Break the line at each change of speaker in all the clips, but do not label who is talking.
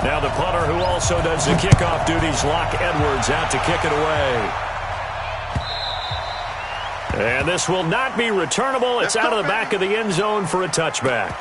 Now the punter who also does the kickoff duties, Locke Edwards, out to kick it away. And this will not be returnable. It's out of the back of the end zone for a touchback.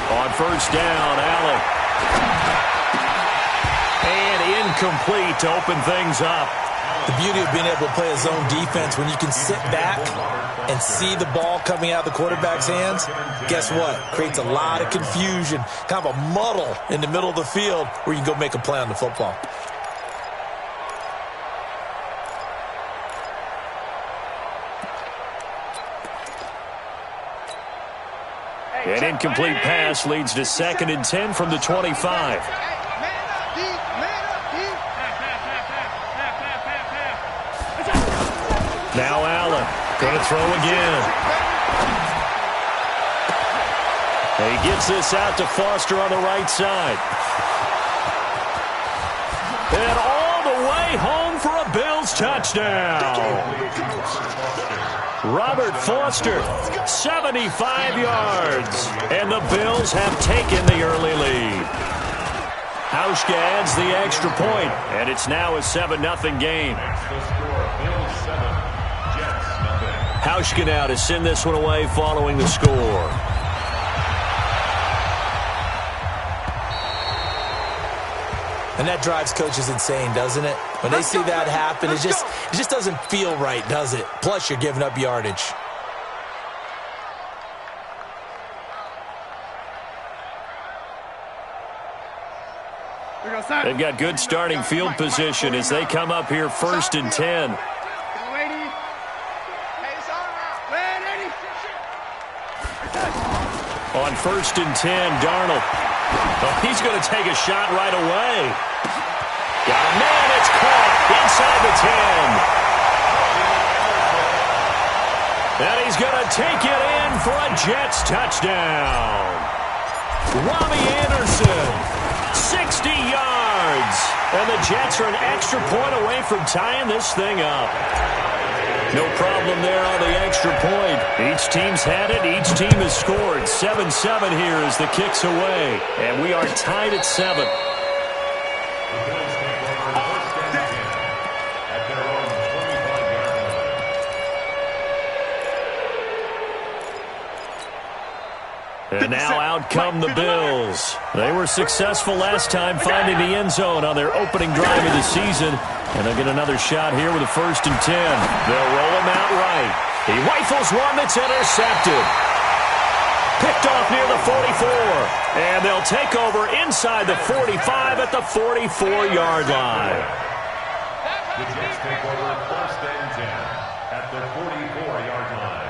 On first down, Allen. And incomplete to open things up.
The beauty of being able to play a zone defense, when you can sit back and see the ball coming out of the quarterback's hands, guess what? Creates a lot of confusion, kind of a muddle in the middle of the field where you can go make a play on the football.
An incomplete pass leads to 2nd and 10 from the 25. Now Allen going to throw again. He gets this out to Foster on the right side. And all the way home for a Bills touchdown. Robert Foster, 75 yards. And the Bills have taken the early lead. Hauschka adds the extra point, and it's now a 7-0 game. Hauschka now to send this one away following the score.
And that drives coaches insane, doesn't it? When they see that happen, it just doesn't feel right, does it? Plus, you're giving up yardage.
They've got good starting field position as they come up here 1st and 10. On 1st and 10, Darnold. Oh, he's going to take a shot right away. Got a man, it's caught inside the 10. And he's going to take it in for a Jets touchdown. Robbie Anderson, 60 yards. And the Jets are an extra point away from tying this thing up. No problem there on the extra point. Each team's had it. Each team has scored. 7-7 here as the kick's away. And we are tied at 7. And now out come the Bills. They were successful last time finding the end zone on their opening drive of the season. And they'll get another shot here with a 1st and 10. They'll roll him out right. He rifles one that's intercepted. Picked off near the 44. And they'll take over inside the 45 at the 44-yard line.
The Jets take over 1st and 10 at the 44-yard line.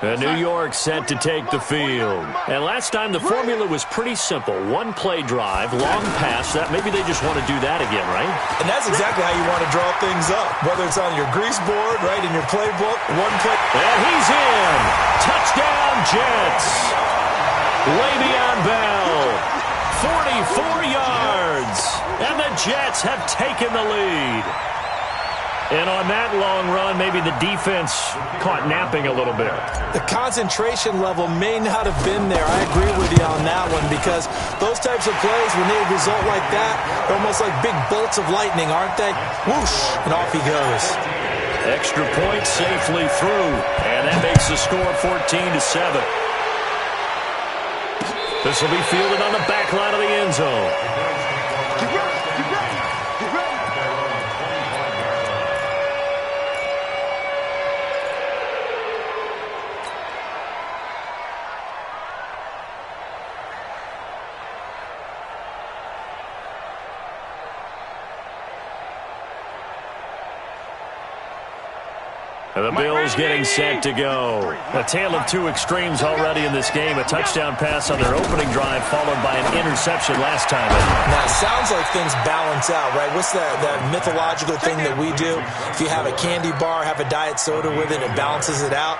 New York set to take the field. And last time the formula was pretty simple. One play drive, long pass. That maybe they just want to do that again, right?
And that's exactly how you want to draw things up. Whether it's on your grease board, right, in your playbook, one play.
And he's in. Touchdown, Jets. Le'Veon Bell, 44 yards. And the Jets have taken the lead. And on that long run, maybe the defense caught napping a little bit.
The concentration level may not have been there. I agree with you on that one because those types of plays, when they result like that, they're almost like big bolts of lightning, aren't they? Whoosh, and off he goes.
Extra point safely through, and that makes the score 14-7. This will be fielded on the back line of the end zone. And the Bills getting set to go. A tale of two extremes already in this game. A touchdown pass on their opening drive followed by an interception last time.
Now, it sounds like things balance out, right? What's that mythological thing that we do? If you have a candy bar, have a diet soda with it, it balances it out.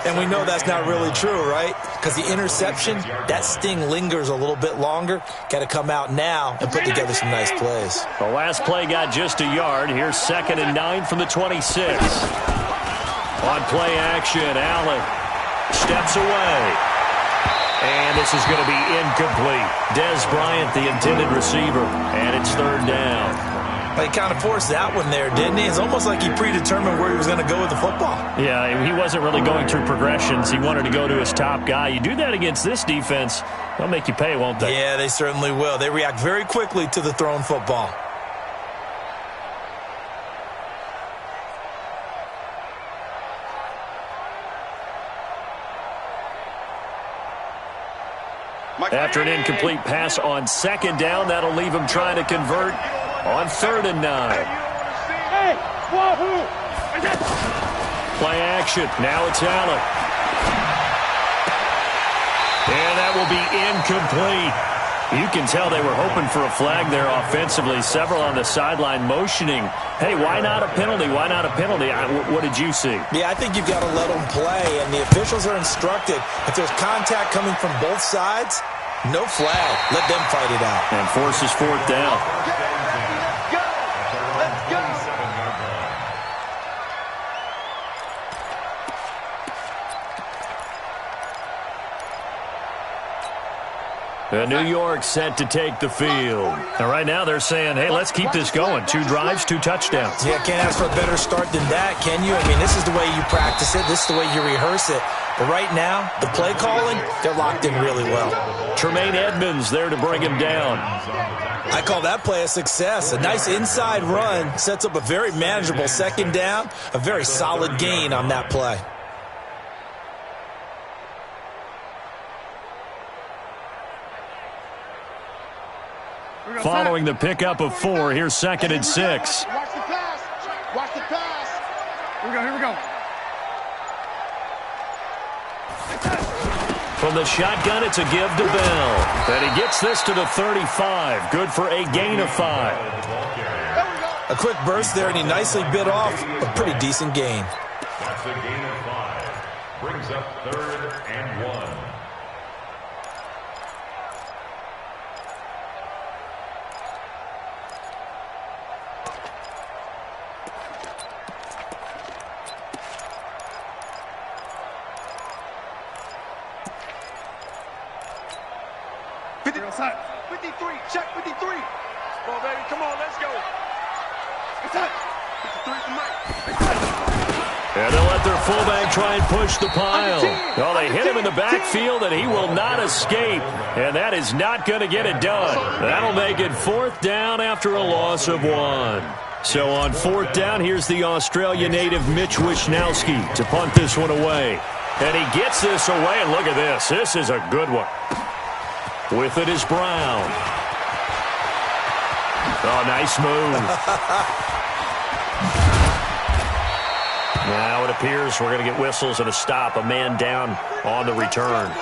And we know that's not really true, right? Because the interception, that sting lingers a little bit longer. Got to come out now and put together some nice plays.
The last play got just a yard. Here's 2nd and 9 from the 26. On play action, Allen steps away. And this is going to be incomplete. Dez Bryant, the intended receiver, and it's 3rd down.
He kind of forced that one there, didn't he? It's almost like he predetermined where he was going to go with the football.
Yeah, he wasn't really going through progressions. He wanted to go to his top guy. You do that against this defense, they'll make you pay, won't they?
Yeah, they certainly will. They react very quickly to the thrown football.
After an incomplete pass on 2nd down, that'll leave him trying to convert on 3rd and 9. Play action. Now it's Allen. And that will be incomplete. You can tell they were hoping for a flag there offensively. Several on the sideline motioning, hey, why not a penalty? Why not a penalty? What did you see?
Yeah, I think you've got to let them play, and the officials are instructed. If there's contact coming from both sides, no flag. Let them fight it out.
And forces 4th down. New York set to take the field. And right now they're saying, hey, let's keep this going. 2 drives, 2 touchdowns.
Yeah, can't ask for a better start than that, can you? I mean, this is the way you practice it. This is the way you rehearse it. But right now, the play calling, they're locked in really well.
Tremaine Edmonds there to bring him down.
I call that play a success. A nice inside run sets up a very manageable 2nd down, a very solid gain on that play.
Following the pickup of 4, here's 2nd and 6.
Watch the pass. Watch the pass. Here we go.
From the shotgun, it's a give to Bell. And he gets this to the 35. Good for a gain of 5.
A quick burst there, and he nicely bit off a pretty decent gain.
That's a gain of 5. Brings up 3rd and 1.
Outside. 53. Check 53. Come on, baby. Come on. Let's go. Outside. 53 to Mike.
And they'll let their fullback try and push the pile. Well, they hit him in the backfield, and he will not escape. And that is not going to get it done. That'll make it 4th down after a loss of 1. So on 4th down, here's the Australia native Mitch Wisnowski to punt this one away. And he gets this away, and look at this. This is a good one. With it is Brown. Oh, nice move. Now it appears we're going to get whistles and a stop. A man down on the return.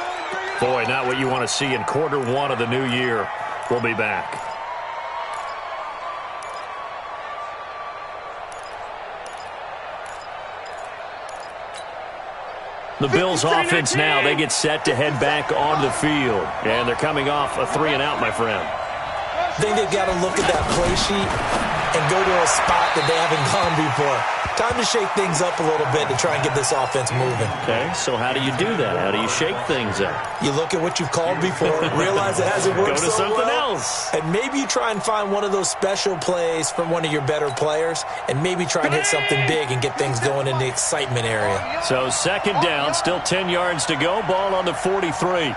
Boy, not what you want to see in quarter 1 of the new year. We'll be back. The Bills offense now, they get set to head back on the field. And they're coming off a 3-and-out, my friend.
I think they've got to look at that play sheet and go to a spot that they haven't gone before. Time to shake things up a little bit to try and get this offense moving.
Okay, so how do you do that? How do you shake things up?
You look at what you've called before, realize it hasn't worked
Go to
so
something
well,
else.
and maybe you try and find one of those special plays from one of your better players, and maybe try and hit something big and get things going in the excitement area.
So 2nd down, still 10 yards to go. Ball on the 43.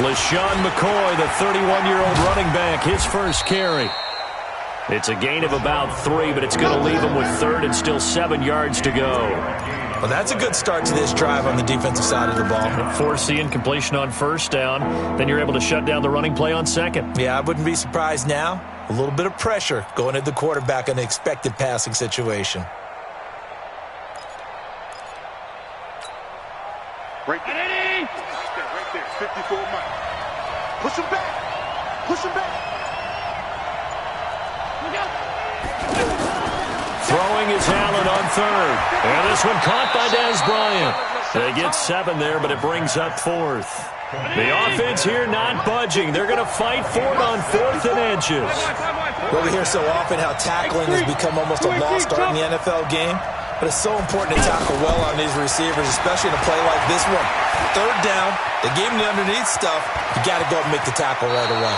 LaShawn McCoy, the 31-year-old running back, his first carry. It's a gain of about 3, but it's going to leave him with 3rd and still 7 yards to go.
Well, that's a good start to this drive on the defensive side of the ball.
Force the incompletion on 1st down. Then you're able to shut down the running play on 2nd.
Yeah, I wouldn't be surprised now. A little bit of pressure going at the quarterback in an expected passing situation.
Right there. Right there. 54 Mike. Push him back. Push him back.
Throwing is Allen on third. And this one caught by Dez Bryant. They get 7 there, but it brings up 4th. The offense here not budging. They're going to fight for it on 4th and inches.
Well, we hear so often how tackling has become almost a lost art in the NFL game. But it's so important to tackle well on these receivers, especially in a play like this one. 3rd down, they gave him the underneath stuff. You got to go and make the tackle right away.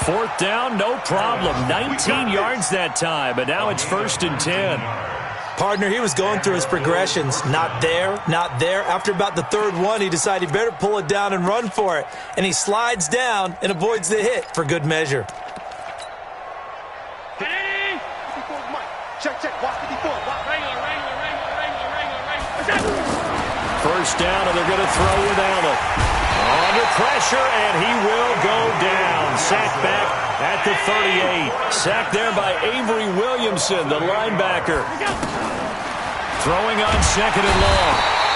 4th down, no problem. 19 yards that time, but now it's 1st and 10.
Partner, he was going through his progressions. Not there, not there. After about the 3rd one, he decided he better pull it down and run for it. And he slides down and avoids the hit for good measure.
Check. Watch 54.
First down, and they're going to throw with Allen. Under pressure, and he will go down. Sacked back at the 38. Sacked there by Avery Williamson, the linebacker. Throwing on 2nd and long.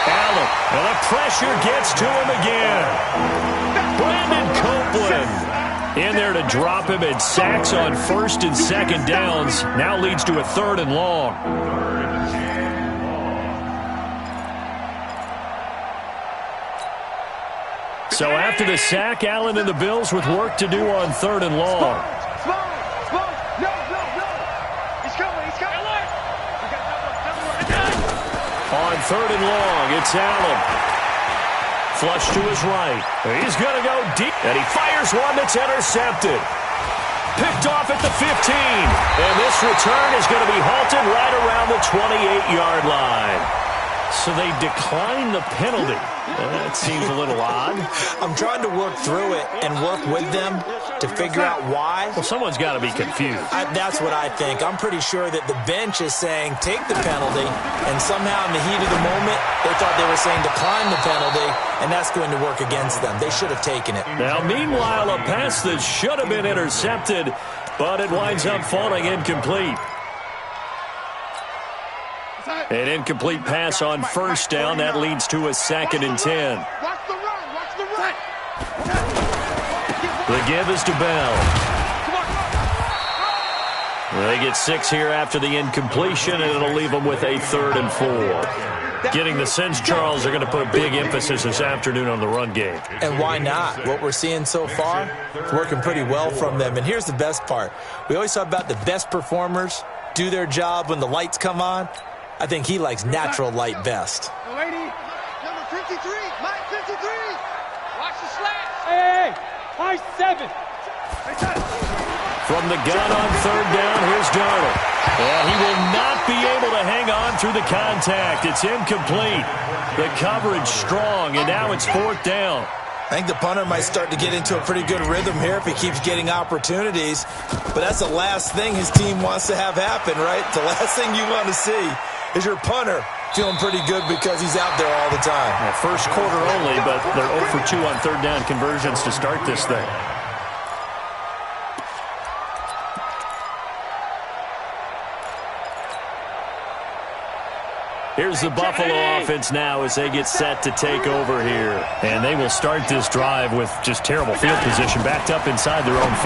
Allen, and the pressure gets to him again. Brandon Copeland in there to drop him, and sacks on 1st and 2nd downs. Now leads to a 3rd and long. So after the sack, Allen and the Bills with work to do on 3rd and long.
No. He's coming.
On 3rd and long, it's Allen. Flush to his right. He's going to go deep, and he fires one that's intercepted. Picked off at the 15. And this return is going to be halted right around the 28-yard line. So they decline the penalty. That seems a little odd.
I'm trying to work through it and work with them to figure out why.
Well, someone's got to be confused.
That's what I think. I'm pretty sure that the bench is saying take the penalty, and somehow in the heat of the moment, they thought they were saying decline the penalty, and that's going to work against them. They should have taken it.
Now, meanwhile, a pass that should have been intercepted, but it winds up falling incomplete. An incomplete pass on 1st down. That leads to a 2nd and 10.
Watch the run.
The give is to Bell. They get 6 here after the incompletion, and it'll leave them with a 3rd and 4. Getting the sense, Charles, they're going to put a big emphasis this afternoon on the run game.
And why not? What we're seeing so far, it's working pretty well from them. And here's the best part. We always talk about the best performers do their job when the lights come on. I think he likes natural light best.
Lady, number 53, Mike 53. Watch the slash.
Hey, Mike 7.
From the gun on 3rd down, here's Darnold. And he will not be able to hang on through the contact. It's incomplete. The coverage strong, and now it's 4th down.
I think the punter might start to get into a pretty good rhythm here if he keeps getting opportunities. But that's the last thing his team wants to have happen, right? The last thing you want to see is your punter feeling pretty good because he's out there all the time.
Well, first quarter only, but they're 0 for 2 on 3rd down conversions to start this thing. Here's the Buffalo offense now as they get set to take over here. And they will start this drive with just terrible field position, backed up inside their own 5.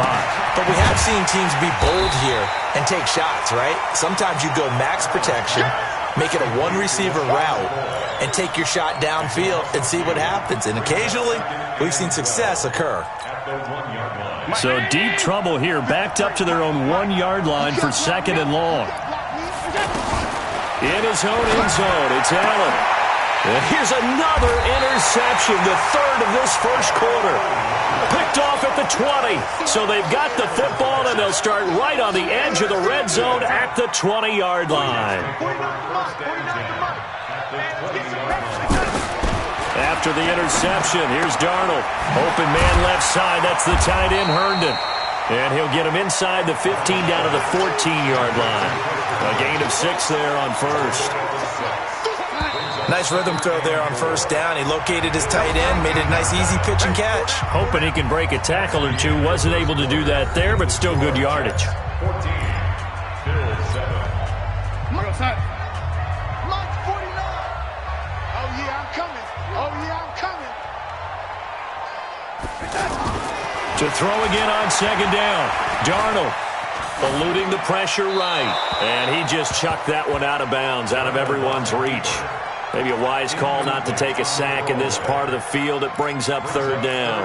But we have seen teams be bold here and take shots, right? Sometimes you go max protection, make it a one-receiver route, and take your shot downfield and see what happens. And occasionally, we've seen success occur.
So deep trouble here, backed up to their own 1-yard line for 2nd and long. In his own end zone, it's Allen. And here's another interception, the 3rd of this first quarter. Picked off at the 20. So they've got the football, and they'll start right on the edge of the red zone at the 20-yard line. After the interception, here's Darnold. Open man left side. That's the tight end, Herndon. And he'll get him inside the 15 down to the 14-yard line. A gain of 6 there on 1st.
Nice rhythm throw there on 1st down. He located his tight end, made it a nice, easy pitch and catch.
Hoping he can break a tackle or two. Wasn't able to do that there, but still good yardage.
14, Bill 7. Mark 49. Oh, yeah, I'm coming. Oh, yeah.
To throw again on second down. Darnold eluding the pressure right. And he just chucked that one out of bounds, out of everyone's reach. Maybe a wise call not to take a sack in this part of the field. It brings up third down.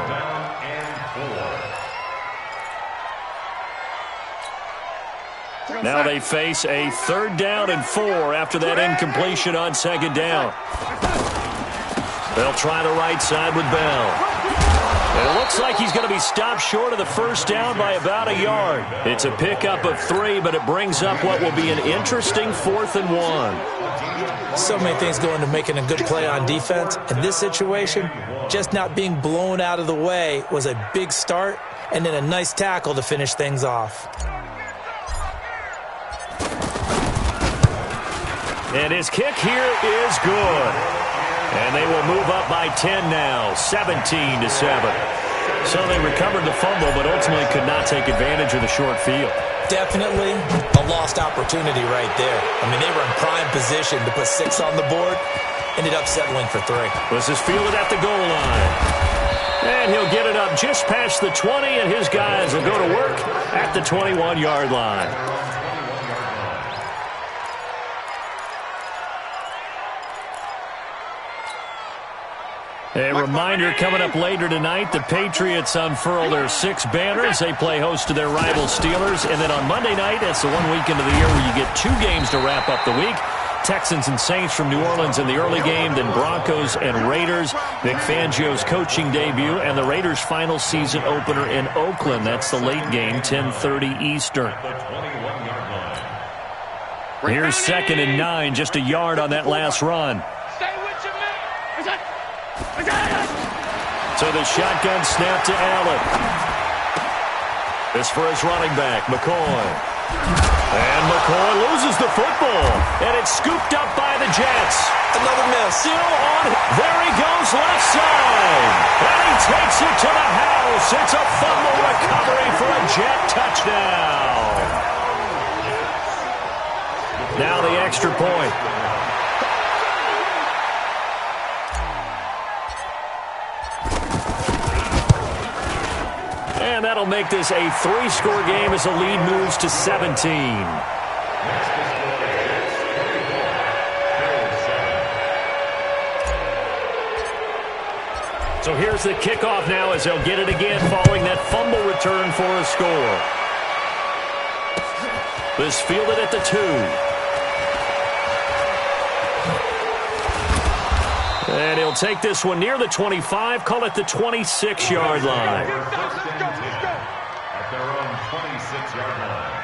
Now they face a 3rd down and 4 after that incompletion on second down. They'll try the right side with Bell. It looks like he's going to be stopped short of the first down by about a yard. It's a pickup of 3, but it brings up what will be an interesting 4th and 1.
So many things go into making a good play on defense. In this situation, just not being blown out of the way was a big start, and then a nice tackle to finish things off.
And his kick here is good. And they will move up by 10 now, 17-7. So they recovered the fumble, but ultimately could not take advantage of the short field.
Definitely a lost opportunity right there. I mean, they were in prime position to put 6 on the board. Ended up settling for 3.
This is fielded at the goal line. And he'll get it up just past the 20, and his guys will go to work at the 21-yard line. A reminder coming up later tonight, the Patriots unfurl their 6 banners. They play host to their rival Steelers. And then on Monday night, it's the one weekend of the year where you get 2 games to wrap up the week. Texans and Saints from New Orleans in the early game, then Broncos and Raiders. Vic Fangio's coaching debut and the Raiders' final season opener in Oakland. That's the late game, 10:30 Eastern. Here's 2nd and 9, just a yard on that last run. So the shotgun snap to Allen. This for his running back, McCoy. And McCoy loses the football. And it's scooped up by the Jets.
Another miss.
Still on. There he goes left side. And he takes it to the house. It's a fumble recovery for a Jet touchdown. Now the extra point. And that'll make this a 3-score game as the lead moves to 17. So here's the kickoff now as they'll get it again following that fumble return for a score. This fielded at the 2. And he'll take this one near the 25, call it the 26-yard line.
At their own 26-yard line.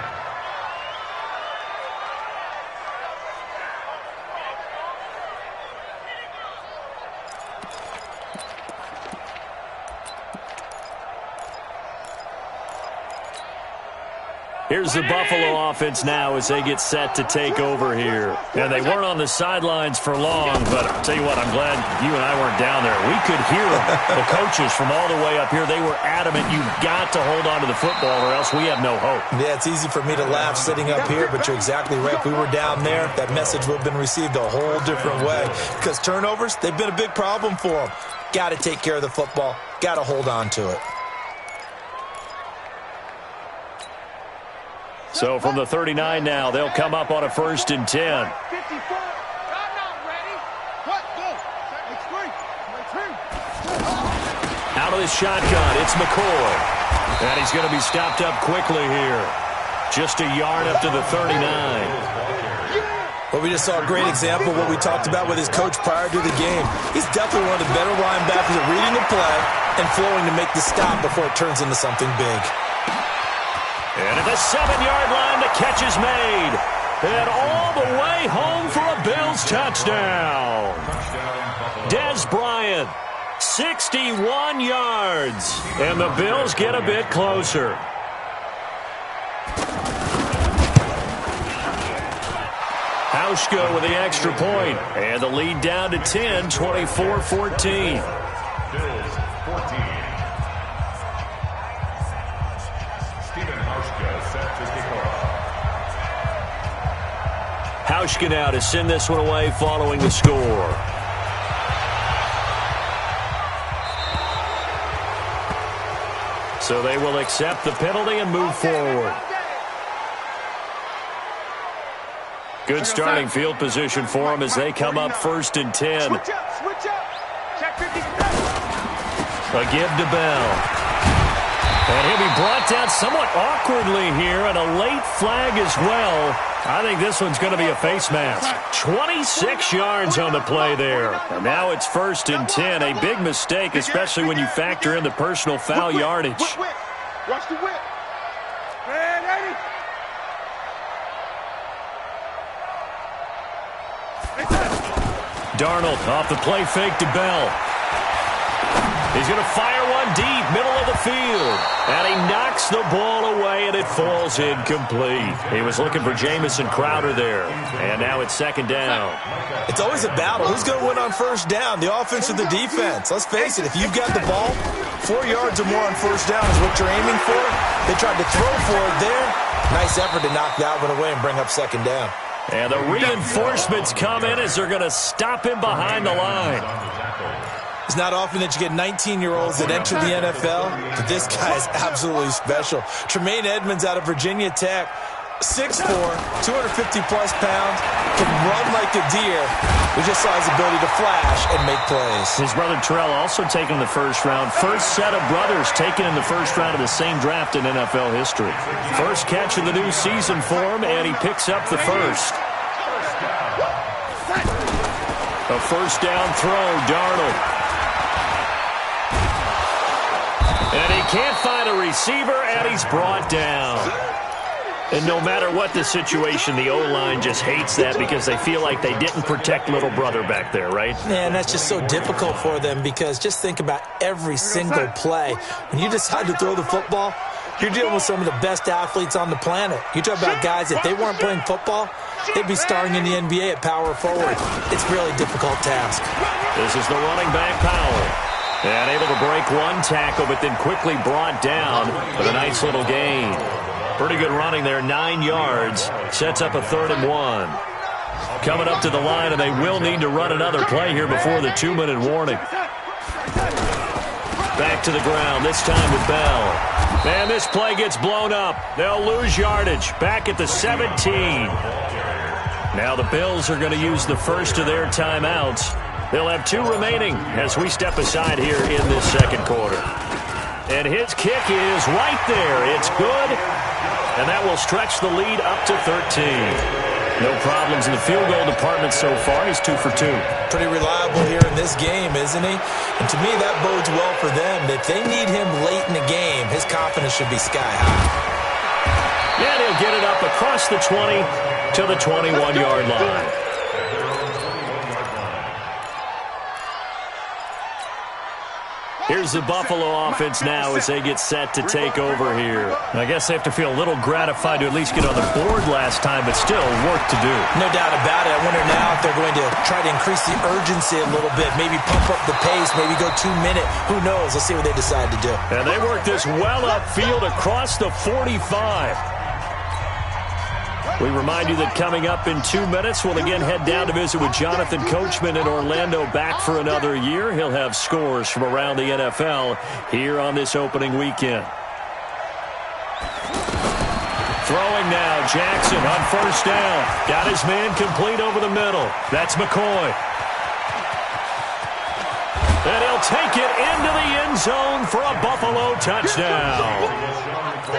Here's the Buffalo offense now as they get set to take over here. And they weren't on the sidelines for long, but I'll tell you what, I'm glad you and I weren't down there. We could hear them. The coaches from all the way up here, they were adamant, you've got to hold on to the football or else we have no hope.
Yeah, it's easy for me to laugh sitting up here, but you're exactly right. If we were down there, that message would have been received a whole different way. Because turnovers, they've been a big problem for them. Got to take care of the football. Got to hold on to it.
So from the 39 now, they'll come up on a 1st and 10. Out of the shotgun, it's McCoy. And he's going to be stopped up quickly here. Just a yard up to the 39.
Well, we just saw a great example of what we talked about with his coach prior to the game. He's definitely one of the better linebackers at reading the play and flowing to make the stop before it turns into something big.
And at the 7-yard line, the catch is made. And all the way home for a Bills touchdown. Dez Bryant, 61 yards. And the Bills get a bit closer. Hauschka with the extra point. And the lead down to 10, 24-14.
Bills 14.
Hauschka now to send this one away following the score. So they will accept the penalty and move forward. Good starting field position for them as they come up 1st and 10.
Switch up. Check 50.
A give to Bell. And he'll be brought down somewhat awkwardly here, and a late flag as well. I think this one's going to be a face mask. 26 yards on the play there. And now it's 1st and 10. A big mistake, especially when you factor in the personal foul yardage.
Watch the whip. Man, Eddie.
Darnold off the play fake to Bell. He's going to fire one deep, middle of the field. And he knocks the ball away, and it falls incomplete. He was looking for Jamison Crowder there. And now it's 2nd down.
It's always a battle. Who's going to win on 1st down, the offense or the defense? Let's face it, if you've got the ball, 4 yards or more on 1st down is what you're aiming for. They tried to throw for it there. Nice effort to knock that one away and bring up 2nd down.
And the reinforcements come in as they're going to stop him behind the line.
It's not often that you get 19-year-olds that enter the NFL, but this guy is absolutely special. Tremaine Edmonds out of Virginia Tech, 6'4", 250-plus pounds, can run like a deer. We just saw his ability to flash and make plays.
His brother Terrell also taken in the 1st round. First set of brothers taken in the 1st round of the same draft in NFL history. First catch of the new season for him, and he picks up the first. A 1st down throw, Darnold. And he can't find a receiver, and he's brought down. And no matter what the situation, the O-line just hates that because they feel like they didn't protect little brother back there, right?
Man, that's just so difficult for them because just think about every single play. When you decide to throw the football, you're dealing with some of the best athletes on the planet. You talk about guys, if they weren't playing football, they'd be starring in the NBA at power forward. It's a really difficult task.
This is the running back, Powell. And able to break one tackle, but then quickly brought down with a nice little gain. Pretty good running there, 9 yards. Sets up a 3rd and 1. Coming up to the line, and they will need to run another play here before the 2-minute warning. Back to the ground, this time with Bell. And this play gets blown up. They'll lose yardage. Back at the 17. Now the Bills are going to use the first of their timeouts. They'll have 2 remaining as we step aside here in this 2nd quarter. And his kick is right there. It's good. And that will stretch the lead up to 13. No problems in the field goal department so far. He's 2 for 2.
Pretty reliable here in this game, isn't he? And to me, that bodes well for them. If they need him late in the game, his confidence should be sky high.
And he'll get it up across the 20 to the 21-yard line. Here's the Buffalo offense now as they get set to take over here. I guess they have to feel a little gratified to at least get on the board last time, but still work to do.
No doubt about it. I wonder now if they're going to try to increase the urgency a little bit, maybe pump up the pace, maybe go 2-minute. Who knows? Let's see what they decide to do.
And they work this well upfield across the 45. We remind you that coming up in 2 minutes, we'll again head down to visit with Jonathan Coachman in Orlando, back for another year. He'll have scores from around the NFL here on this opening weekend. Throwing now, Jackson on 1st down. Got his man complete over the middle. That's McCoy. And he'll take it into the end zone for a Buffalo touchdown.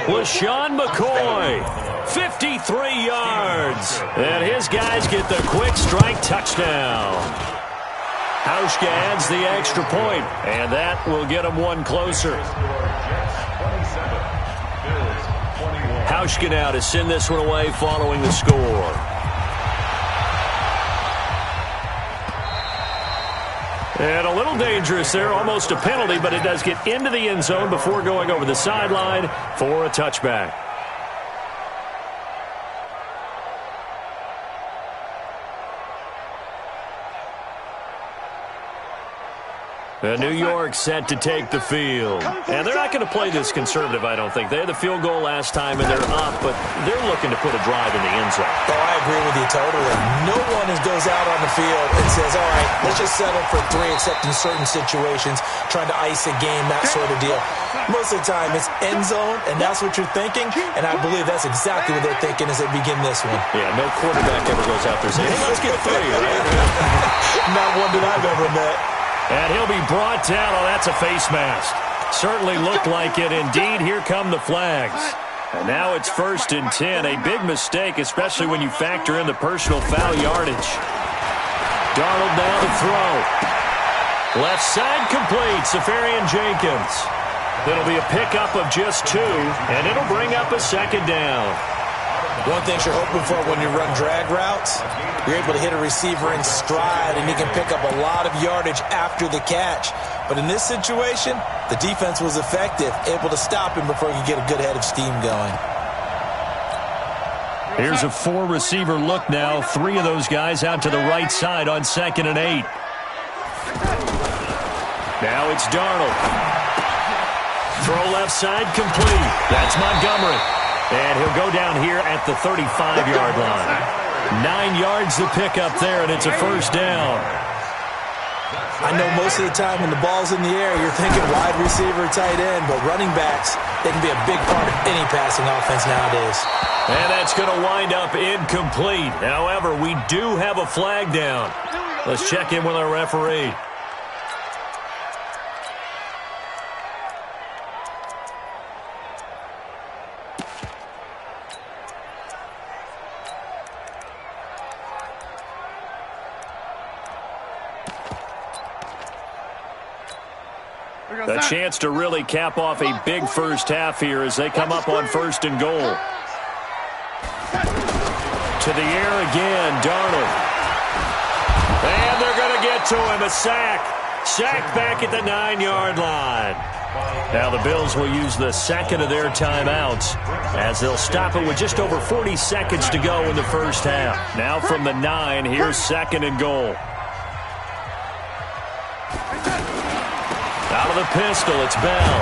LaShawn McCoy, 53 yards. And his guys get the quick strike touchdown. Hauschka adds the extra point, and that will get him one closer. Hauschka now to send this one away following the score. And a little dangerous there, almost a penalty, but it does get into the end zone before going over the sideline for a touchback. New York set to take the field. And they're not going to play this conservative, I don't think. They had the field goal last time, and they're up, but they're looking to put a drive in the end zone.
Oh, I agree with you totally. No one goes out on the field and says, all right, let's just settle for 3, except in certain situations, trying to ice a game, that sort of deal. Most of the time, it's end zone, and that's what you're thinking, and I believe that's exactly what they're thinking as they begin this one.
Yeah, no quarterback ever goes out there saying, hey, let's get 3, right?
Not one that I've ever met.
And he'll be brought down. Oh, that's a face mask. Certainly looked like it. Indeed, here come the flags. And now it's 1st and 10. A big mistake, especially when you factor in the personal foul yardage. Darnold now to throw. Left side complete. Safarian Jenkins. It'll be a pickup of just 2, and it'll bring up a 2nd down.
One thing you're hoping for when you run drag routes, you're able to hit a receiver in stride, and he can pick up a lot of yardage after the catch. But in this situation, the defense was effective, able to stop him before he could get a good head of steam going.
Here's a 4-receiver look now. 3 of those guys out to the right side on 2nd and 8. Now it's Darnold. Throw left side complete. That's Montgomery. And he'll go down here at the 35-yard line. 9 yards to pick up there, and it's a 1st down.
I know most of the time when the ball's in the air, you're thinking wide receiver, tight end, but running backs, they can be a big part of any passing offense nowadays.
And that's going to wind up incomplete. However, we do have a flag down. Let's check in with our referee. A chance to really cap off a big first half here as they come up on 1st and goal. To the air again, Darnold. And they're going to get to him, a sack. Sack back at the 9-yard line. Now the Bills will use the 2nd of their timeouts as they'll stop it with just over 40 seconds to go in the first half. Now from the 9, here's 2nd and goal. Out of the pistol, it's Bell.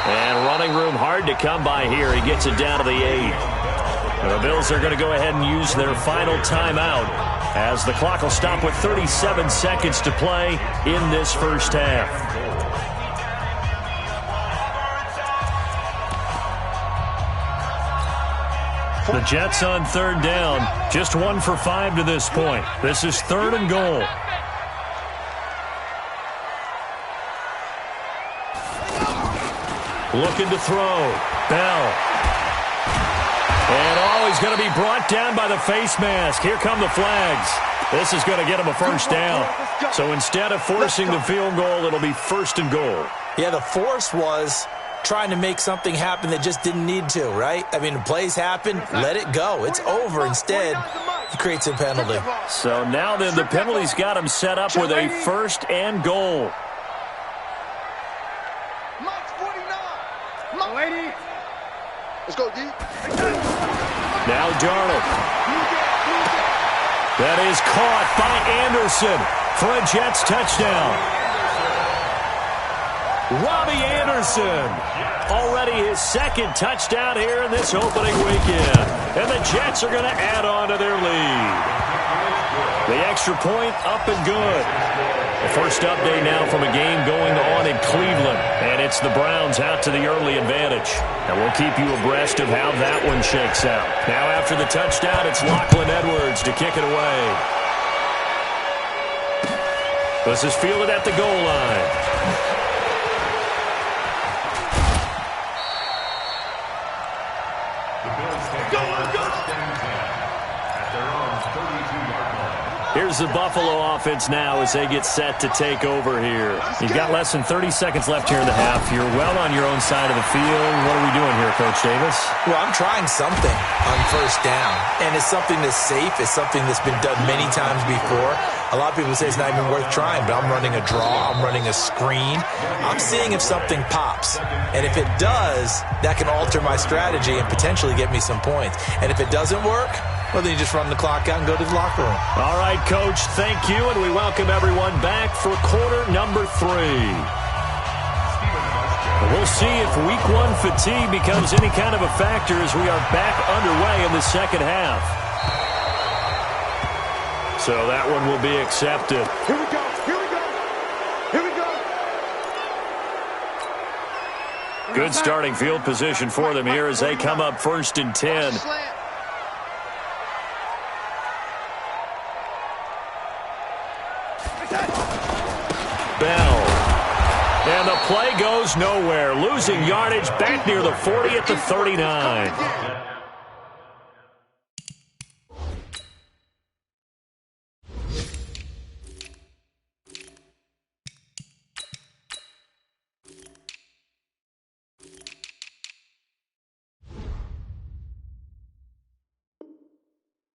And running room hard to come by here. He gets it down to the 8. And the Bills are going to go ahead and use their final timeout as the clock will stop with 37 seconds to play in this first half. The Jets on 3rd down. Just 1 for 5 to this point. This is 3rd and goal. Looking to throw. Bell. And he's going to be brought down by the face mask. Here come the flags. This is going to get him a 1st down. So instead of forcing the field goal, it'll be 1st and goal.
Yeah, the force was trying to make something happen that just didn't need to, right? I mean, the plays happen, let it go. It's over. Instead, he creates a penalty.
So now then, the penalty's got him set up with a 1st and goal.
Let's go, D.
Now Darnold. That is caught by Anderson for a Jets touchdown. Robbie Anderson. Already his 2nd touchdown here in this opening weekend. And the Jets are going to add on to their lead. The extra point up and good. The first update now from a game going on in Cleveland. And it's the Browns out to the early advantage. And we'll keep you abreast of how that one shakes out. Now after the touchdown, it's Lachlan Edwards to kick it away. This is fielded at the goal line. Here's the Buffalo offense now as they get set to take over here. You've got less than 30 seconds left here in the half. You're well on your own side of the field. What are we doing here, Coach Davis?
Well, I'm trying something on 1st down, and it's something that's safe. It's something that's been done many times before. A lot of people say it's not even worth trying, but I'm running a draw. I'm running a screen. I'm seeing if something pops, and if it does, that can alter my strategy and potentially get me some points. And if it doesn't work, Well, then you just run the clock out and go to the locker room.
All right, Coach, thank you, and we welcome everyone back for quarter number 3. We'll see if week 1 fatigue becomes any kind of a factor as we are back underway in the second half. So that one will be accepted.
Here we go. Here we go. Here we go.
Good starting field position for them here as they come up 1st and 10. Bell. And the play goes nowhere. Losing yardage back near the 40 at the 39.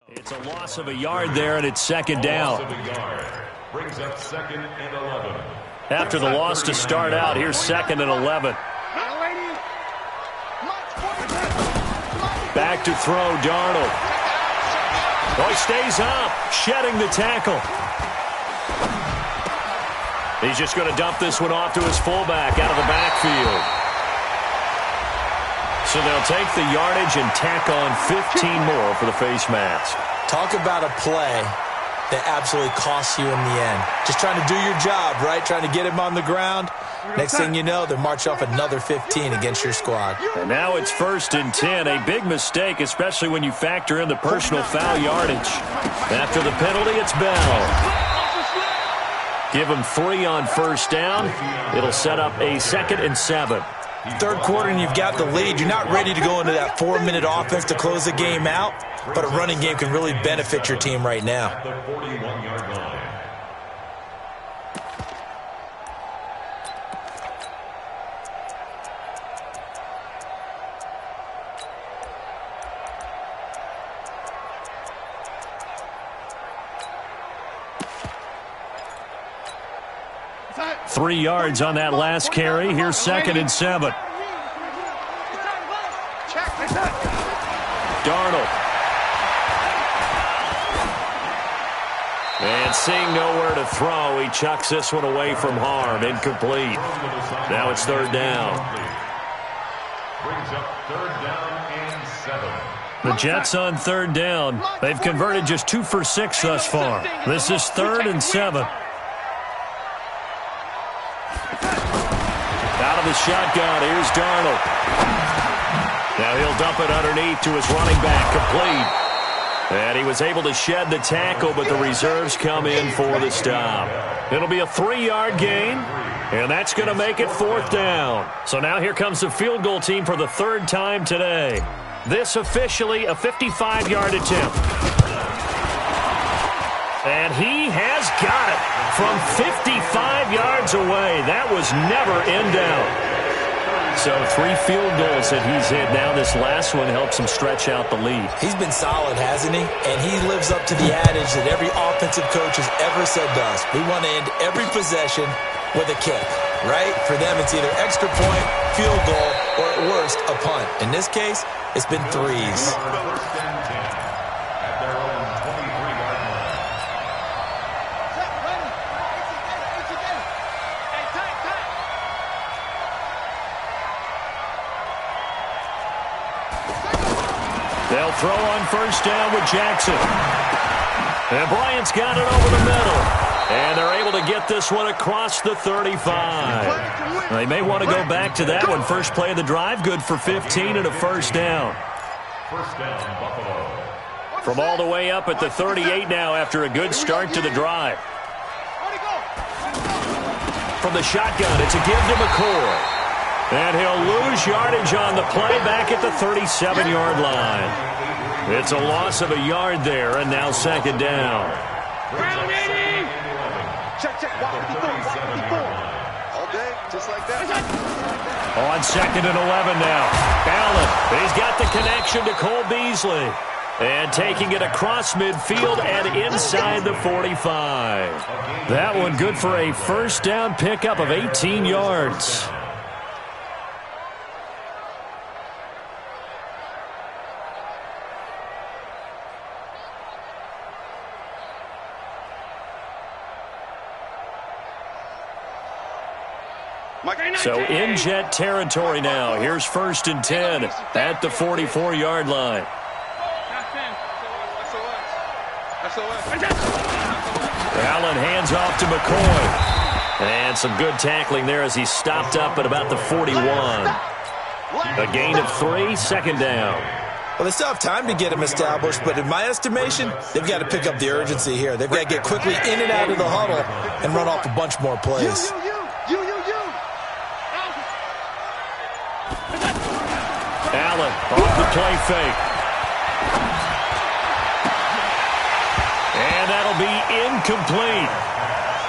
It's a loss of a yard there, and it's second down.
Brings up 2nd and 11.
After the loss to start out, here's 2nd and 11. Back to throw, Darnold. Oh, he stays up, shedding the tackle. He's just going to dump this one off to his fullback out of the backfield. So they'll take the yardage and tack on 15 more for the face mask.
Talk about a play that absolutely costs you in the end. Just trying to do your job, right? Trying to get him on the ground. Next thing you know, they march off another 15 against your squad.
And now it's 1st and 10. A big mistake, especially when you factor in the personal foul yardage. After the penalty, it's Bell. Give him 3 on 1st down. It'll set up a 2nd and 7.
Third quarter and you've got the lead. You're not ready to go into that 4-minute offense to close the game out, but a running game can really benefit your team right now.
The 41-yard line.
Three yards on that last carry. Here's 2nd and 7. Darnold. And seeing nowhere to throw, he chucks this one away from harm. Incomplete. Now it's 3rd down.
Brings up 3rd down and 7.
The Jets on 3rd down. They've converted just 2 for 6 thus far. This is 3rd and 7. Out of the shotgun, here's Darnold. Now he'll dump it underneath to his running back, complete. And he was able to shed the tackle, but the reserves come in for the stop. It'll be a 3-yard gain, and that's going to make it 4th down. So now here comes the field goal team for the 3rd time today. This officially a 55-yard attempt. And he has got it from 55 yards away. That was never in doubt. So 3 field goals that he's hit. Now this last one helps him stretch out the lead.
He's been solid, hasn't he? And he lives up to the adage that every offensive coach has ever said to us. We want to end every possession with a kick, right? For them, it's either extra point, field goal, or at worst, a punt. In this case, it's been 3s.
They'll throw on 1st down with Jackson. And Bryant's got it over the middle. And they're able to get this one across the 35. They may want to go back to that one. First play of the drive, good for 15 and a 1st down.
1st down, Buffalo.
From all the way up at the 38 now after a good start to the drive. From the shotgun, it's a give to McCoy. And he'll lose yardage on the play back at the 37-yard line. It's a loss of a yard there, and now 2nd down.
Check, check. Walk 54. All day, just like that.
On 2nd and 11 now. Allen, he's got the connection to Cole Beasley. And taking it across midfield and inside the 45. That one good for a 1st down pickup of 18 yards. So in Jet territory now. Here's 1st and 10 at the 44-yard line. Allen hands off to McCoy. And some good tackling there as he stopped up at about the 41. A gain of 3, 2nd down.
Well, they still have time to get him established, but in my estimation, they've got to pick up the urgency here. They've got to get quickly in and out of the huddle and run off a bunch more plays.
Allen off the play fake. And that'll be incomplete.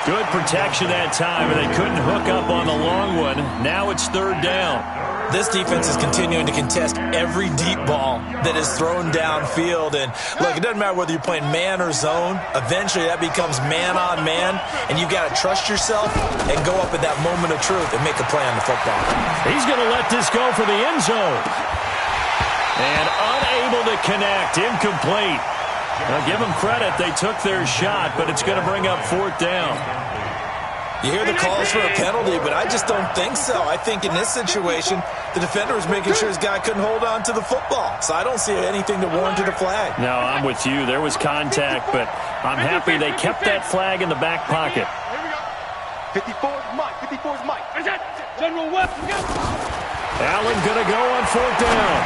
Good protection that time, and they couldn't hook up on the long one. Now it's 3rd down.
This defense is continuing to contest every deep ball that is thrown downfield. And, look, it doesn't matter whether you're playing man or zone. Eventually, that becomes man-on-man, and you've got to trust yourself and go up at that moment of truth and make a play on the football.
He's going to let this go for the end zone. And unable to connect, incomplete. Now, give them credit. They took their shot, but it's going to bring up 4th down.
You hear the calls for a penalty, but I just don't think so. I think in this situation, the defender was making sure his guy couldn't hold on to the football. So I don't see anything to warrant a flag.
No, I'm with you. There was contact, but I'm happy they kept that flag in the back pocket.
54 is Mike. 54 is Mike.
General West,
Allen going to go on 4th down.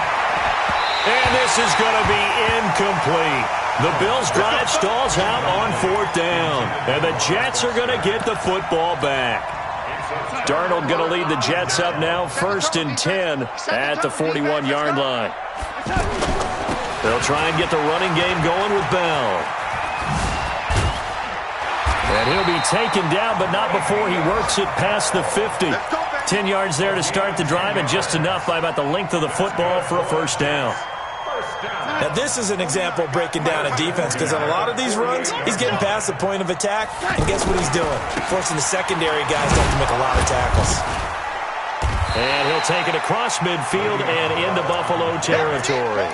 And this is going to be incomplete. The Bills' drive stalls out on 4th down. And the Jets are going to get the football back. Darnold going to lead the Jets up now, 1st and 10 at the 41-yard line. They'll try and get the running game going with Bell. And he'll be taken down, but not before he works it past the 50. 10 yards there to start the drive, and just enough by about the length of the football for a 1st down.
Now, this is an example of breaking down a defense, because on a lot of these runs, he's getting past the point of attack, and guess what he's doing? Forcing the secondary guys to have to make a lot of tackles.
And he'll take it across midfield and into Buffalo territory.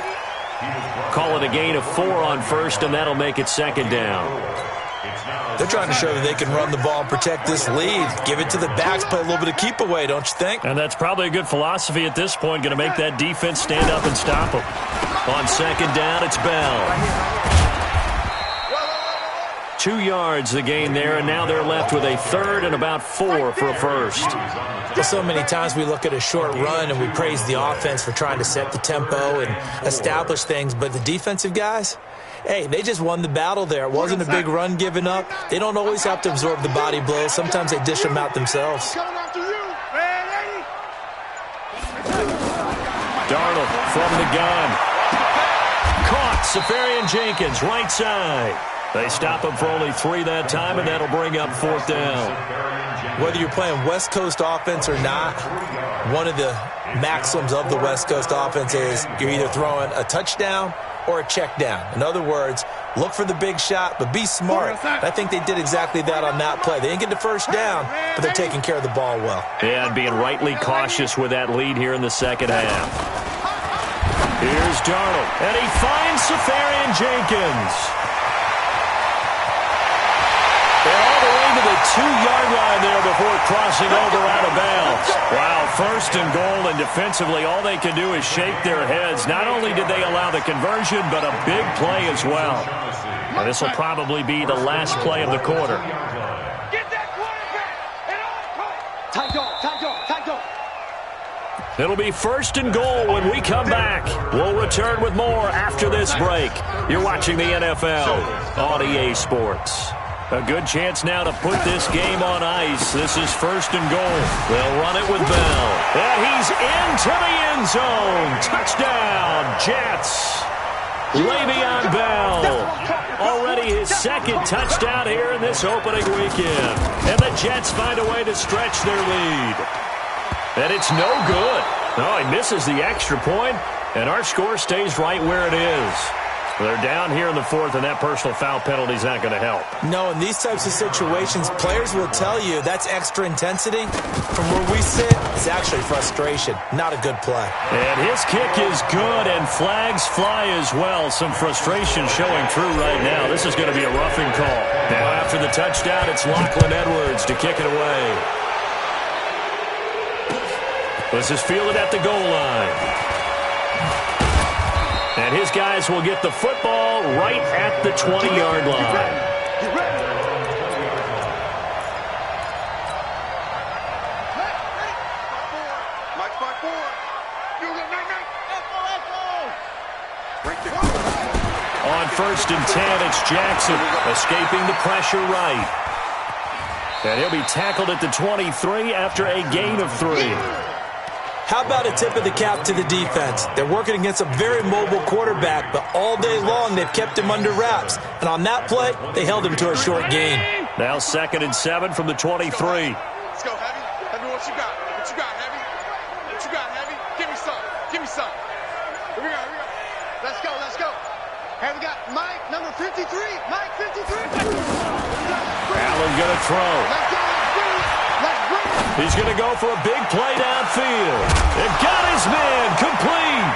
Call it a gain of 4 on 1st, and that'll make it 2nd down.
They're trying to show that they can run the ball and protect this lead. Give it to the backs, play a little bit of keep away, don't you think?
And that's probably a good philosophy at this point, going to make that defense stand up and stop them. On 2nd down, it's Bell. 2 yards the gain there, and now they're left with a 3rd and about 4 for a 1st.
Well, so many times we look at a short run and we praise the offense for trying to set the tempo and establish things, but the defensive guys, hey, they just won the battle there. It wasn't a big run given up. They don't always have to absorb the body blows. Sometimes they dish them out themselves.
Darnold from the gun. Caught. Safarian Jenkins, right side. They stop him for only 3 that time, and that'll bring up 4th down.
Whether you're playing West Coast offense or not, one of the maxims of the West Coast offense is you're either throwing a touchdown or a check down. In other words, look for the big shot, but be smart. I think they did exactly that on that play. They didn't get the 1st down, but they're taking care of the ball well.
Yeah, and being rightly cautious with that lead here in the 2nd half. Here's Darnold, and he finds Safarian Jenkins. They're all the way to the 2-yard line there before crossing over out of bounds. Wow, 1st and goal, and defensively all they can do is shake their heads. Not only did they allow the conversion, but a big play as well. And this will probably be the last play of the quarter.
Get that quarterback! Tight dog.
It'll be 1st and goal when we come back. We'll return with more after this break. You're watching the NFL on EA Sports. A good chance now to put this game on ice. This is 1st and goal. They'll run it with Bell. And he's into the end zone. Touchdown, Jets. Le'Veon Bell. Already his 2nd touchdown here in this opening weekend. And the Jets find a way to stretch their lead. And it's no good. Oh, he misses the extra point, and our score stays right where it is. They're down here in the 4th, and that personal foul penalty is not going to help.
No, in these types of situations, players will tell you that's extra intensity. From where we sit, it's actually frustration. Not a good play.
And his kick is good, and flags fly as well. Some frustration showing through right now. This is going to be a roughing call. Now after the touchdown, it's Lachlan Edwards to kick it away. This is fielded at the goal line. And his guys will get the football right at the 20-yard line.
Get ready. Mike 5-4. You got night. Right there.
On 1st and 10, it's Jackson escaping the pressure right. And he'll be tackled at the 23 after a gain of 3.
How about a tip of the cap to the defense? They're working against a very mobile quarterback, but all day long they've kept him under wraps. And on that play, they held him to a short gain.
Now 2nd and 7 from the 23.
Let's go, Heavy. Heavy, what you got? What you got, Heavy? What you got, Heavy? Give me some. Here we go.
Let's go. Hey, we got Mike, number 53. Mike, 53.
Allen going to throw.
Let's go.
He's going to go for a big play downfield. And got his man complete.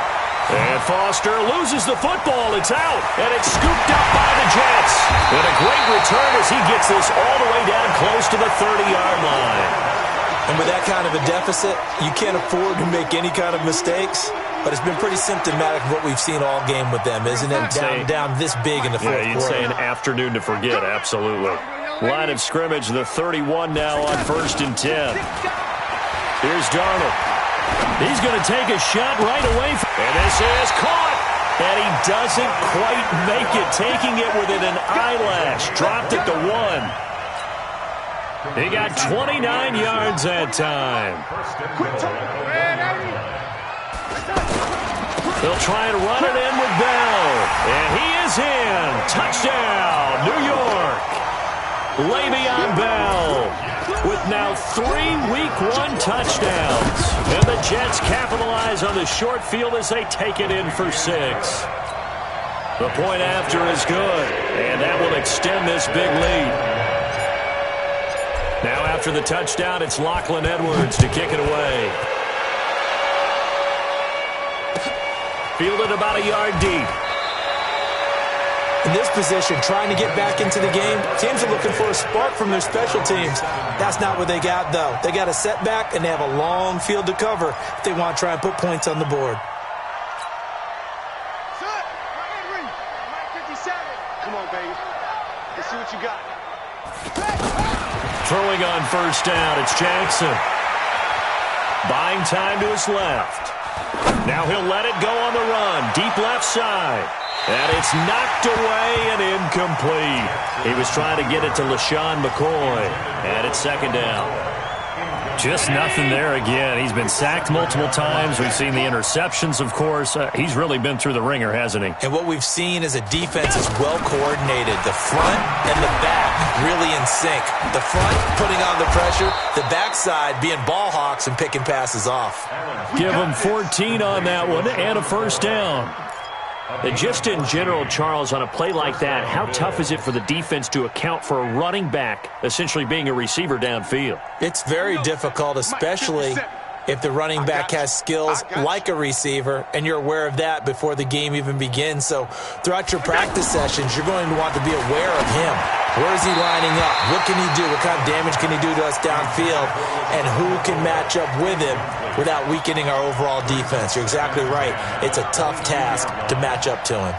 And Foster loses the football. It's out. And it's scooped up by the Jets. And a great return as he gets this all the way down close to the 30-yard line.
And with that kind of a deficit, you can't afford to make any kind of mistakes. But it's been pretty symptomatic of what we've seen all game with them, isn't it? Down this big in the fourth quarter.
Yeah, you'd say an afternoon to forget, absolutely. Line of scrimmage, the 31 now on 1st and 10. Here's Darnold. He's going to take a shot right away. And this is caught. And he doesn't quite make it, taking it within an eyelash. Dropped it to 1. He got 29 yards that time. They'll try and run it in with Bell. And he is in. Touchdown, New York. Le'Veon Bell with now 3 Week 1 touchdowns. And the Jets capitalize on the short field as they take it in for 6. The point after is good, and that will extend this big lead. Now after the touchdown, it's Lachlan Edwards to kick it away. Fielded about a yard deep.
In this position, trying to get back into the game, teams are looking for a spark from their special teams. That's not what they got, though. They got a setback, and they have a long field to cover if they want to try and put points on the board.
Come on, baby. Let's see what you got.
Throwing on 1st down, it's Jackson. Buying time to his left. Now he'll let it go on the run. Deep left side. And it's knocked away and incomplete. He was trying to get it to LaShawn McCoy. And it's 2nd down. Just nothing there again. He's been sacked multiple times. We've seen the interceptions, of course. He's really been through the ringer, hasn't he?
And what we've seen is a defense is well coordinated. The front and the back really in sync. The front putting on the pressure. The backside being ball hawks and picking passes off.
Give him 14 on that one and a 1st down. And just in general, Charles, on a play like that, how tough is it for the defense to account for a running back essentially being a receiver downfield?
It's very difficult, especially if the running back has skills like a receiver, and you're aware of that before the game even begins. So throughout your practice sessions, you're going to want to be aware of him. Where is he lining up? What can he do? What kind of damage can he do to us downfield? And who can match up with him without weakening our overall defense? You're exactly right. It's a tough task to match up to him.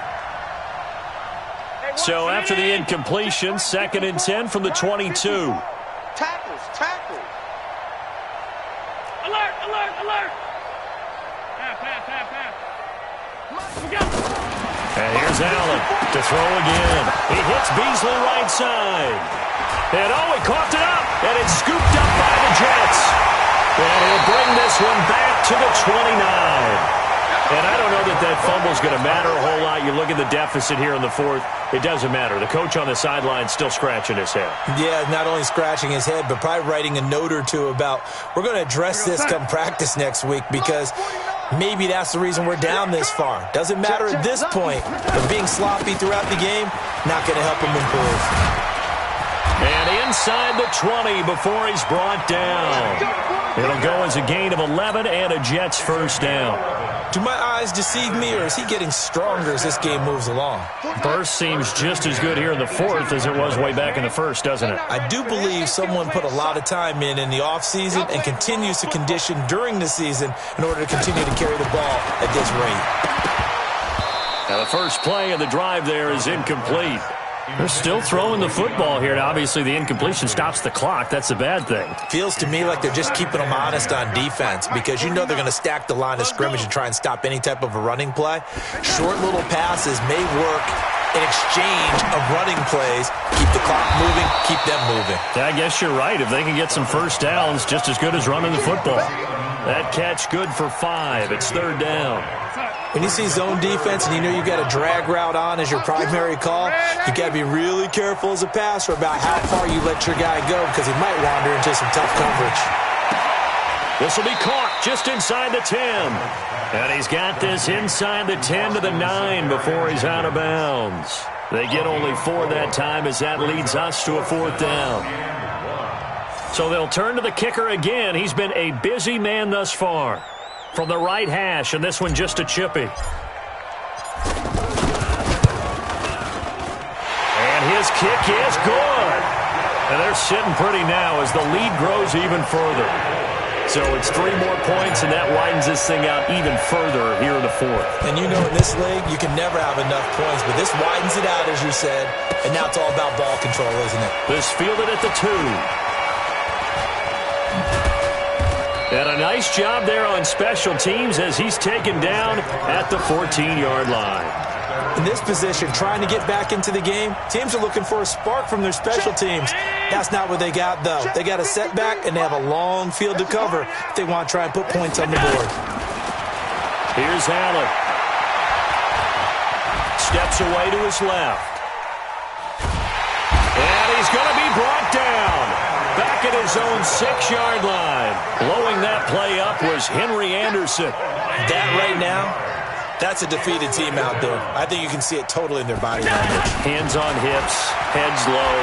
So after the incompletion, 2nd and 10 from the 22.
Tackles. Alert. Pass.
And here's Allen to throw again. He hits Beasley right side. And he coughed it up. And it's scooped up by the Jets. And he'll bring this one back to the 29. And I don't know that fumble's going to matter a whole lot. You look at the deficit here in the 4th. It doesn't matter. The coach on the sideline still scratching his head.
Yeah, not only scratching his head, but probably writing a note or two about, we're going to address this come practice next week, because maybe that's the reason we're down this far. Doesn't matter at this point, but being sloppy throughout the game, not going to help him improve.
And inside the 20 before he's brought down. It'll go as a gain of 11 and a Jets 1st down.
Do my eyes deceive me, or is he getting stronger as this game moves along?
Burst seems just as good here in the fourth as it was way back in the first, doesn't it?
I do believe someone put a lot of time in the offseason and continues to condition during the season in order to continue to carry the ball at this rate.
Now the first play of the drive there is incomplete. They're still throwing the football here. Now, obviously, the incompletion stops the clock. That's a bad thing.
Feels to me like they're just keeping them honest on defense because you know they're going to stack the line of scrimmage and try and stop any type of a running play. Short little passes may work in exchange of running plays. Keep the clock moving, keep them moving.
I guess you're right. If they can get some first downs, just as good as running the football. That catch good for 5. It's third down.
When you see zone defense and you know you've got a drag route on as your primary call, you got to be really careful as a passer about how far you let your guy go because he might wander into some tough coverage.
This will be caught just inside the 10. And he's got this inside the 10 to the 9 before he's out of bounds. They get only 4 that time as that leads us to a fourth down. So they'll turn to the kicker again. He's been a busy man thus far. From the right hash, and this one just a chippy. And his kick is good. And they're sitting pretty now as the lead grows even further. So it's 3 more points, and that widens this thing out even further here in the fourth.
And you know in this league, you can never have enough points, but this widens it out, as you said, and now it's all about ball control, isn't it?
This fielded at the 2. And a nice job there on special teams as he's taken down at the 14-yard line.
In this position, trying to get back into the game, teams are looking for a spark from their special teams. That's not what they got, though. They got a setback, and they have a long field to cover if they want to try and put points on the board.
Here's Allen. Steps away to his left. And he's going to be brought down. Back at his own 6-yard line. Blowing that play up was Henry Anderson.
That right now, that's a defeated team out there. I think you can see it totally in their body language.
Hands on hips, heads low.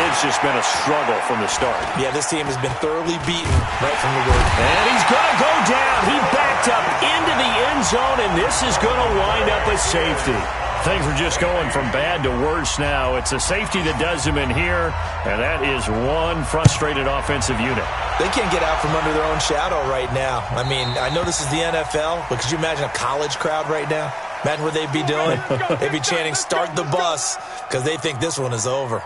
It's just been a struggle from the start.
Yeah, this team has been thoroughly beaten right from the word.
And he's going to go down. He backed up into the end zone, and this is going to wind up a safety. Things are just going from bad to worse now. It's a safety that does him in here, and that is one frustrated offensive unit.
They can't get out from under their own shadow right now. I mean, I know this is the NFL, but could you imagine a college crowd right now? Imagine what they'd be doing. They'd be chanting, "Start the bus," because they think this one is over.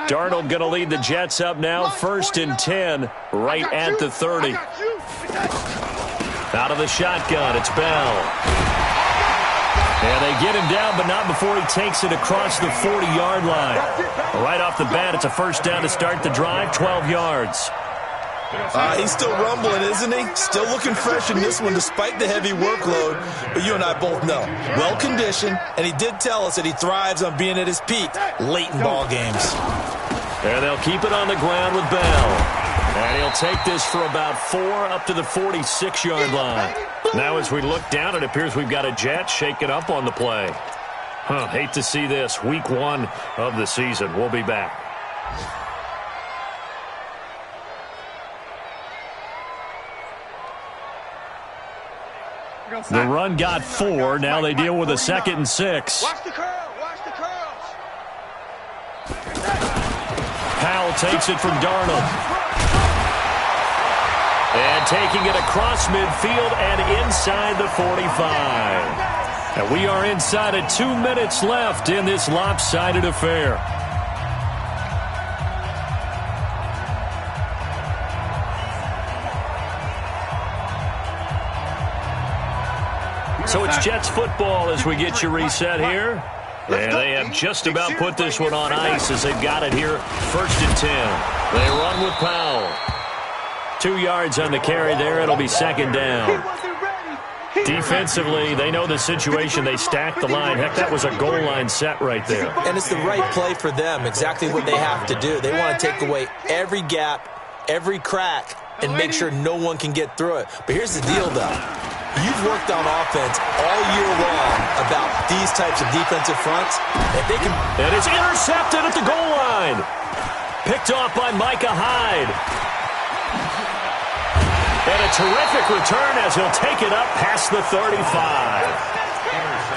Darnold going to lead the Jets up now, 1st and 10, right at the 30. Out of the shotgun, it's Bell. And they get him down, but not before he takes it across the 40-yard line. Right off the bat, it's a first down to start the drive, 12 yards.
He's still rumbling, isn't he? Still looking fresh in this one despite the heavy workload. But you and I both know, well-conditioned, and he did tell us that he thrives on being at his peak late in ball games.
And they'll keep it on the ground with Bell. And he'll take this for about 4 up to the 46-yard line. Now as we look down, it appears we've got a Jet shaking up on the play. Hate to see this. Week 1 of the season. We'll be back. The run got 4. Now they deal with a 2nd and 6.
Watch the curl. Watch the curls.
Powell takes it from Darnold. And taking it across midfield and inside the 45. And we are inside of 2 minutes left in this lopsided affair. So it's Jets football as we get you reset here. And they have just about put this one on ice as they've got it here, 1st and 10. They run with Powell. 2 yards on the carry there. It'll be second down. Defensively, they know the situation. They stack the line. Heck, that was a goal line set right there.
And it's the right play for them, exactly what they have to do. They want to take away every gap, every crack, and make sure no one can get through it. But here's the deal, though. You've worked on offense all year long about these types of defensive fronts. If they can...
And it's intercepted at the goal line. Picked off by Micah Hyde. And a terrific return as he'll take it up past the 35.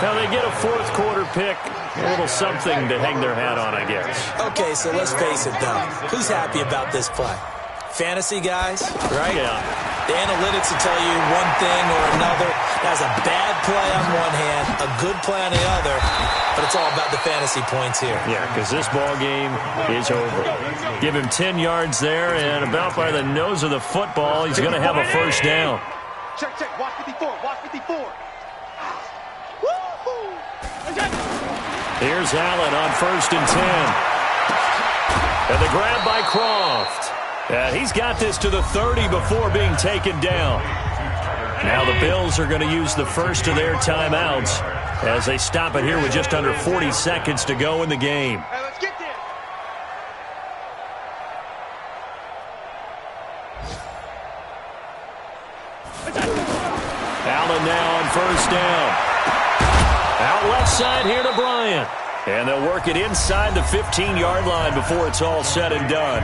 Now they get a fourth quarter pick. A little something to hang their hat on, I guess.
Okay, so let's face it, though. Who's happy about this play? Fantasy guys, right?
Yeah.
The analytics will tell you one thing or another. That's a bad play on one hand, a good play on the other, but it's all about the fantasy points here.
Yeah, because this ball game is over. Give him 10 yards there, and about by the nose of the football, he's going to have a first down.
Check, check. Watch 54. Watch 54. Woo-hoo!
Here's Allen on 1st and 10. And the grab by Croft. He's got this to the 30 before being taken down. Now the Bills are going to use the first of their timeouts as they stop it here with just under 40 seconds to go in the game.
Hey, let's get there.
Allen now on 1st down. Out left side here to Bryant. And they'll work it inside the 15-yard line before it's all said and done.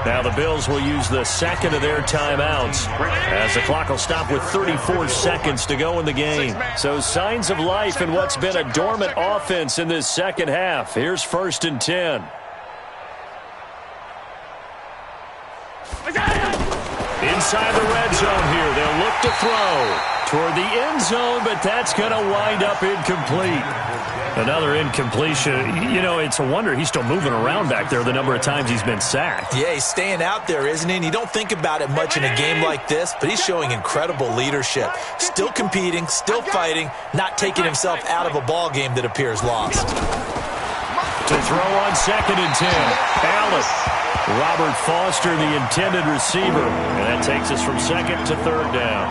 Now the Bills will use the second of their timeouts as the clock will stop with 34 seconds to go in the game. So signs of life in what's been a dormant offense in this second half. Here's 1st and 10. Inside the red zone here. They'll look to throw toward the end zone, but that's going to wind up incomplete. Another incompletion. You know, it's a wonder he's still moving around back there the number of times he's been sacked.
Yeah, he's staying out there, isn't he? And you don't think about it much in a game like this, but he's showing incredible leadership. Still competing, still fighting, not taking himself out of a ball game that appears lost.
To throw on 2nd and 10. Allen. Robert Foster, the intended receiver. And that takes us from 2nd to 3rd down.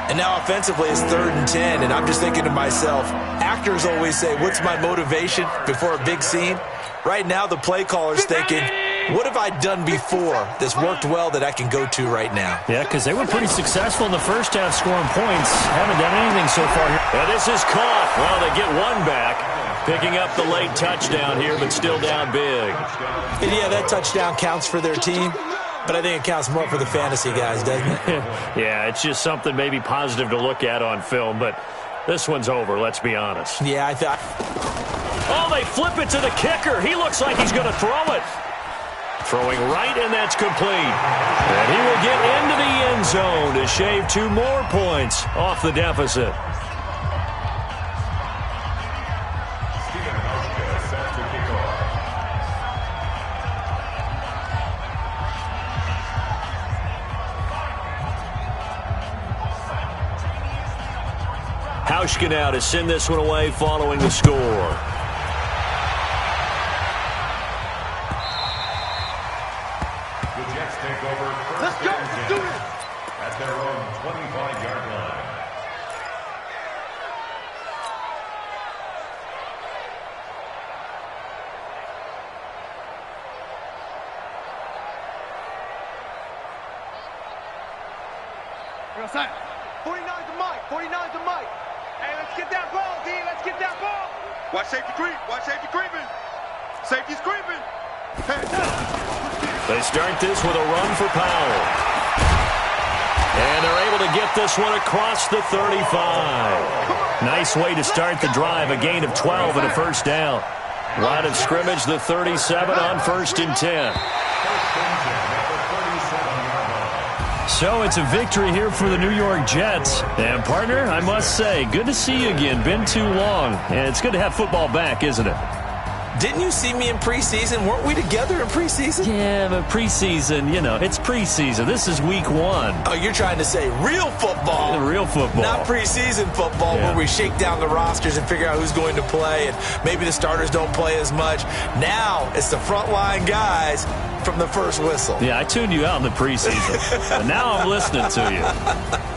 And now offensively it's 3rd and 10, and I'm just thinking to myself, actors always say, what's my motivation before a big scene? Right now the play caller's thinking, what have I done before that's worked well that I can go to right now?
Yeah, because they were pretty successful in the first half scoring points. Haven't done anything so far here. And this is caught. Well, they get one back. Picking up the late touchdown here, but still down big.
And yeah, that touchdown counts for their team. But I think it counts more for the fantasy guys, doesn't it?
Yeah, it's just something maybe positive to look at on film, but this one's over, let's be honest.
Yeah, I thought...
Oh, they flip it to the kicker. He looks like he's going to throw it. Throwing right, and that's complete. And he will get into the end zone to shave 2 more points off the deficit. Hauschka now to send this one away following the score.
The Jets take over
Let's go. Let's do it.
at their own 25-yard line.
Real side. 49 to Mike. 49 to Mike. Hey, let's get that ball, D. Let's get that ball. Watch safety creep. Watch safety creeping. Safety's creeping. Hey.
They start this with a run for Powell. And they're able to get this one across the 35. Nice way to start the drive. A gain of 12 and a first down. Line of scrimmage, the 37 on 1st and 10. So it's a victory here for the New York Jets. And, partner, I must say, good to see you again. Been too long. And it's good to have football back, isn't it?
Didn't you see me in preseason? Weren't we together in preseason?
Yeah, but preseason, you know, it's preseason. This is week 1.
Oh, you're trying to say real football.
Real football.
Not preseason football where we shake down the rosters and figure out who's going to play, and maybe the starters don't play as much. Now it's the frontline guys from the first whistle.
Yeah, I tuned you out in the preseason, and now I'm listening to you.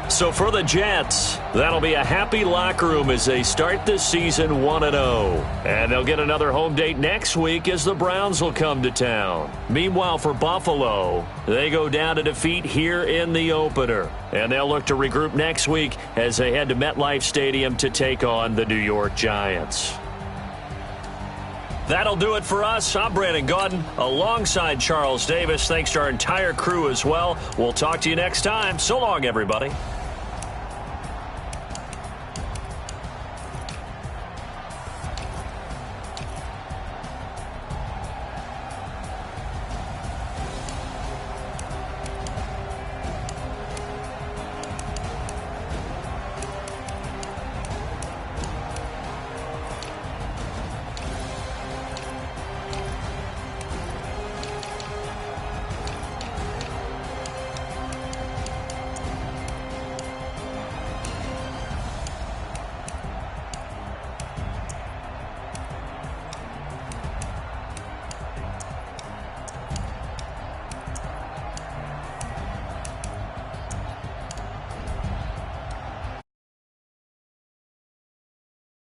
So for the Jets, that'll be a happy locker room as they start this season 1-0. And they'll get another home date next week as the Browns will come to town. Meanwhile, for Buffalo, they go down to defeat here in the opener. And they'll look to regroup next week as they head to MetLife Stadium to take on the New York Giants. That'll do it for us. I'm Brandon Gaudin alongside Charles Davis. Thanks to our entire crew as well. We'll talk to you next time. So long, everybody.